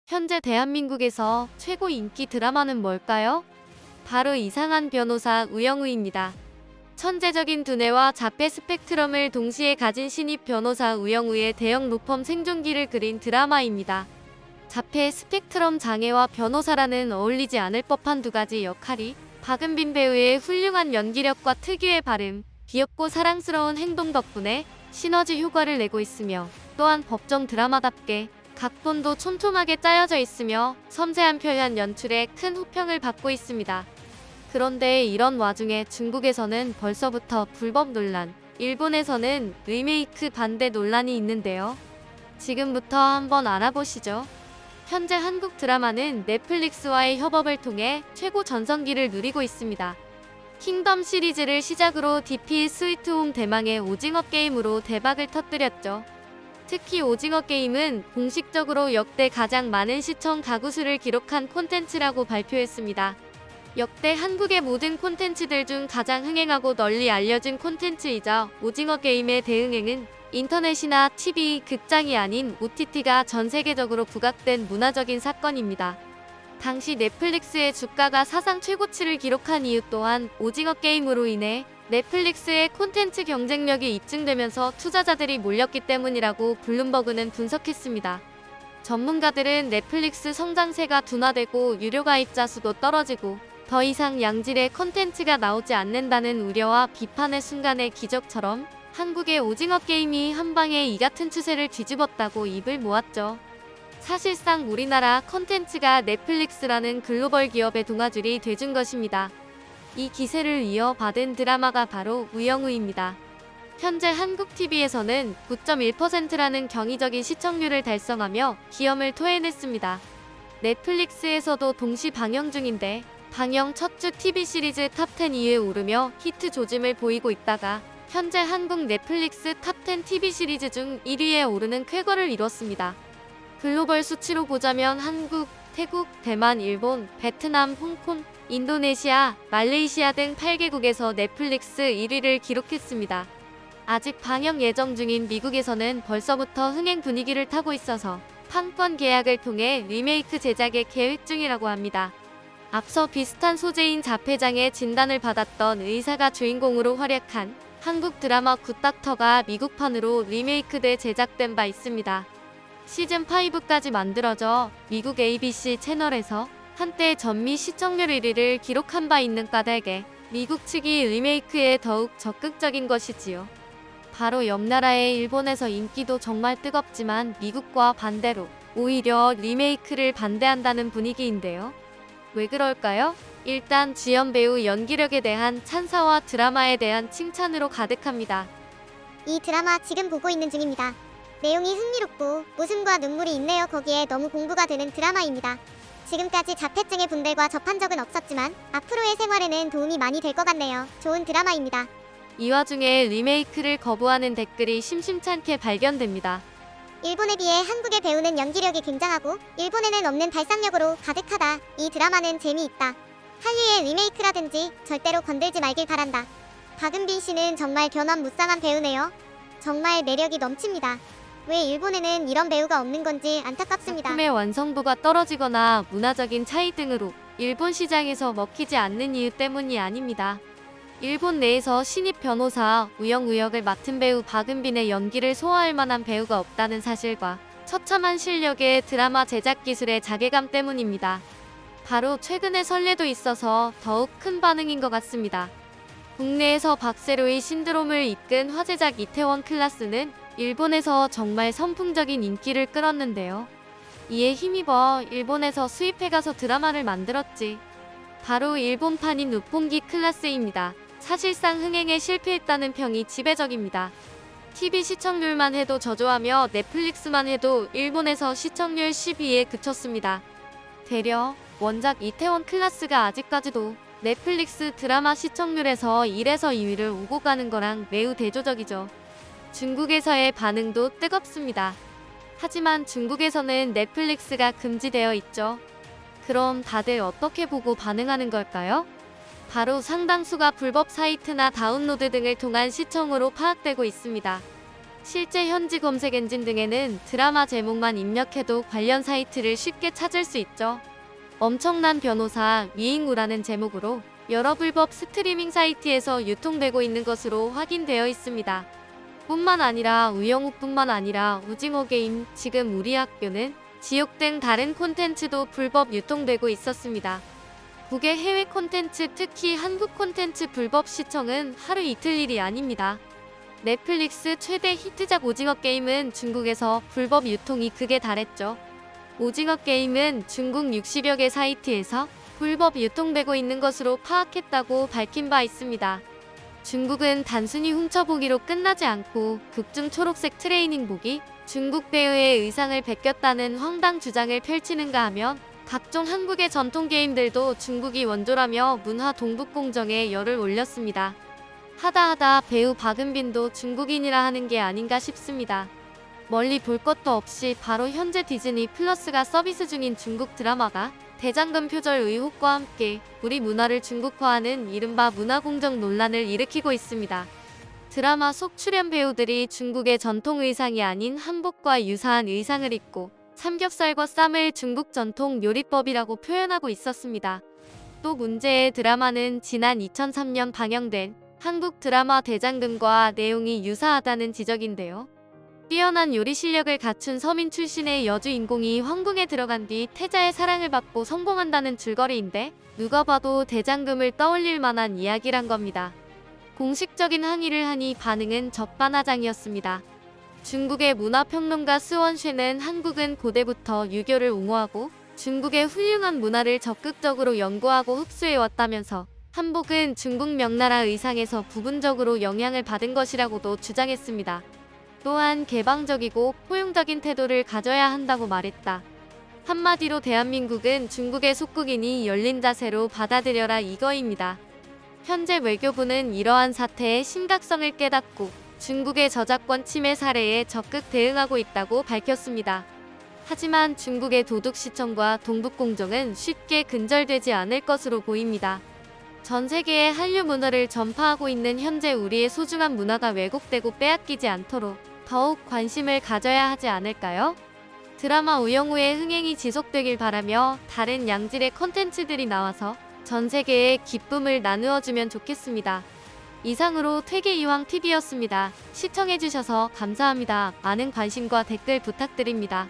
현재 대한민국에서 최고 인기 드라마는 뭘까요? 바로 이상한 변호사 우영우입니다. 천재적인 두뇌와 자폐 스펙트럼을 동시에 가진 신입 변호사 우영우의 대형 로펌 생존기를 그린 드라마입니다. 자폐 스펙트럼 장애와 변호사라는 어울리지 않을 법한 두 가지 역할이 박은빈 배우의 훌륭한 연기력과 특유의 발음, 귀엽고 사랑스러운 행동 덕분에 시너지 효과를 내고 있으며, 또한 법정 드라마답게 각본도 촘촘하게 짜여져 있으며 섬세한 표현 연출에 큰 호평을 받고 있습니다. 그런데 이런 와중에 중국에서는 벌써부터 불법 논란, 일본에서는 리메이크 반대 논란이 있는데요. 지금부터 한번 알아보시죠. 현재 한국 드라마는 넷플릭스와의 협업을 통해 최고 전성기를 누리고 있습니다. 킹덤 시리즈를 시작으로 DP 스위트홈 대망의 오징어 게임으로 대박을 터뜨렸죠. 특히 오징어 게임은 공식적으로 역대 가장 많은 시청 가구 수를 기록한 콘텐츠라고 발표했습니다. 역대 한국의 모든 콘텐츠들 중 가장 흥행하고 널리 알려진 콘텐츠이자 오징어 게임의 대흥행은 인터넷이나 TV, 극장이 아닌 OTT가 전 세계적으로 부각된 문화적인 사건입니다. 당시 넷플릭스의 주가가 사상 최고치를 기록한 이유 또한 오징어 게임으로 인해 넷플릭스의 콘텐츠 경쟁력이 입증되면서 투자자들이 몰렸기 때문이라고 블룸버그는 분석했습니다. 전문가들은 넷플릭스 성장세가 둔화되고 유료 가입자 수도 떨어지고 더 이상 양질의 콘텐츠가 나오지 않는다는 우려와 비판의 순간의 기적처럼 한국의 오징어 게임이 한방에 이 같은 추세를 뒤집었다고 입을 모았죠. 사실상 우리나라 콘텐츠가 넷플릭스라는 글로벌 기업의 동아줄이 돼준 것입니다. 이 기세를 이어받은 드라마가 바로 우영우입니다. 현재 한국 TV에서는 9.1%라는 경이적인 시청률을 달성하며 기염을 토해냈습니다. 넷플릭스에서도 동시 방영 중인데 방영 첫 주 TV 시리즈 탑10 2위에 오르며 히트 조짐을 보이고 있다가 현재 한국 넷플릭스 탑10 TV 시리즈 중 1위에 오르는 쾌거를 이뤘습니다. 글로벌 수치로 보자면 한국, 태국, 대만, 일본, 베트남, 홍콩, 인도네시아, 말레이시아 등 8개국에서 넷플릭스 1위를 기록했습니다. 아직 방영 예정 중인 미국에서는 벌써부터 흥행 분위기를 타고 있어서 판권 계약을 통해 리메이크 제작에 계획 중이라고 합니다. 앞서 비슷한 소재인 자폐장애 진단을 받았던 의사가 주인공으로 활약한 한국 드라마 굿닥터가 미국판으로 리메이크돼 제작된 바 있습니다. 시즌5까지 만들어져 미국 ABC 채널에서 한때 전미 시청률 1위를 기록한 바 있는 까닭에 미국 측이 리메이크에 더욱 적극적인 것이지요. 바로 옆 나라의 일본에서 인기도 정말 뜨겁지만 미국과 반대로 오히려 리메이크를 반대한다는 분위기인데요. 왜 그럴까요? 일단 주연 배우 연기력에 대한 찬사와 드라마에 대한 칭찬으로 가득합니다. 이 드라마 지금 보고 있는 중입니다. 내용이 흥미롭고 웃음과 눈물이 있네요. 거기에 너무 공부가 되는 드라마입니다. 지금까지 자폐증의 분들과 접한 적은 없었지만 앞으로의 생활에는 도움이 많이 될 것 같네요. 좋은 드라마입니다. 이 와중에 리메이크를 거부하는 댓글이 심심찮게 발견됩니다. 일본에 비해 한국의 배우는 연기력이 굉장하고 일본에는 없는 발상력으로 가득하다. 이 드라마는 재미있다. 한류의 리메이크라든지 절대로 건들지 말길 바란다. 박은빈 씨는 정말 변함무쌍한 배우네요. 정말 매력이 넘칩니다. 왜 일본에는 이런 배우가 없는 건지 안타깝습니다. 작품의 완성도가 떨어지거나 문화적인 차이 등으로 일본 시장에서 먹히지 않는 이유 때문이 아닙니다. 일본 내에서 신입 변호사 우영우 역을 맡은 배우 박은빈의 연기를 소화할 만한 배우가 없다는 사실과 처참한 실력의 드라마 제작 기술의 자괴감 때문입니다. 바로 최근의 설레도 있어서 더욱 큰 반응인 것 같습니다. 국내에서 박세로의 신드롬을 이끈 화제작 이태원 클라스는 일본에서 정말 선풍적인 인기를 끌었는데요. 이에 힘입어 일본에서 수입해가서 드라마를 만들었지. 바로 일본판인 우폰기 클라스입니다. 사실상 흥행에 실패했다는 평이 지배적입니다. TV 시청률만 해도 저조하며 넷플릭스만 해도 일본에서 시청률 10위에 그쳤습니다. 되려 원작 이태원 클라스가 아직까지도 넷플릭스 드라마 시청률에서 1에서 2위를 오고 가는 거랑 매우 대조적이죠. 중국에서의 반응도 뜨겁습니다. 하지만 중국에서는 넷플릭스가 금지되어 있죠. 그럼 다들 어떻게 보고 반응하는 걸까요? 바로 상당수가 불법 사이트나 다운로드 등을 통한 시청으로 파악되고 있습니다. 실제 현지 검색 엔진 등에는 드라마 제목만 입력해도 관련 사이트를 쉽게 찾을 수 있죠. 엄청난 변호사 위잉우라는 제목으로 여러 불법 스트리밍 사이트에서 유통되고 있는 것으로 확인되어 있습니다. 뿐만 아니라 우영우뿐만 아니라 오징어 게임, 지금 우리 학교는 지옥 등 다른 콘텐츠도 불법 유통되고 있었습니다. 국외 해외 콘텐츠, 특히 한국 콘텐츠 불법 시청은 하루 이틀 일이 아닙니다. 넷플릭스 최대 히트작 오징어 게임은 중국에서 불법 유통이 극에 달했죠. 오징어 게임은 중국 60여 개 사이트에서 불법 유통되고 있는 것으로 파악했다고 밝힌 바 있습니다. 중국은 단순히 훔쳐보기로 끝나지 않고 극중 초록색 트레이닝복이 중국 배우의 의상을 베꼈다는 황당 주장을 펼치는가 하면 각종 한국의 전통 게임들도 중국이 원조라며 문화 동북공정에 열을 올렸습니다. 하다하다 배우 박은빈도 중국인이라 하는 게 아닌가 싶습니다. 멀리 볼 것도 없이 바로 현재 디즈니 플러스가 서비스 중인 중국 드라마가 대장금 표절 의혹과 함께 우리 문화를 중국화하는 이른바 문화공정 논란을 일으키고 있습니다. 드라마 속 출연 배우들이 중국의 전통 의상이 아닌 한복과 유사한 의상을 입고 삼겹살과 쌈을 중국 전통 요리법이라고 표현하고 있었습니다. 또 문제의 드라마는 지난 2003년 방영된 한국 드라마 대장금과 내용이 유사하다는 지적인데요. 뛰어난 요리 실력을 갖춘 서민 출신의 여주인공이 황궁에 들어간 뒤 태자의 사랑을 받고 성공한다는 줄거리인데 누가 봐도 대장금을 떠올릴 만한 이야기란 겁니다. 공식적인 항의를 하니 반응은 적반하장이었습니다. 중국의 문화평론가 스원쉐는 한국은 고대부터 유교를 옹호하고 중국의 훌륭한 문화를 적극적으로 연구하고 흡수해왔다면서 한복은 중국 명나라 의상에서 부분적으로 영향을 받은 것이라고도 주장했습니다. 또한 개방적이고 포용적인 태도를 가져야 한다고 말했다. 한마디로 대한민국은 중국의 속국이니 열린 자세로 받아들여라 이거입니다. 현재 외교부는 이러한 사태의 심각성을 깨닫고 중국의 저작권 침해 사례에 적극 대응하고 있다고 밝혔습니다. 하지만 중국의 도둑시청과 동북공정은 쉽게 근절되지 않을 것으로 보입니다. 전 세계에 한류 문화를 전파하고 있는 현재 우리의 소중한 문화가 왜곡되고 빼앗기지 않도록 더욱 관심을 가져야 하지 않을까요? 드라마 우영우의 흥행이 지속되길 바라며 다른 양질의 컨텐츠들이 나와서 전 세계에 기쁨을 나누어주면 좋겠습니다. 이상으로 퇴계이황TV였습니다. 시청해주셔서 감사합니다. 많은 관심과 댓글 부탁드립니다.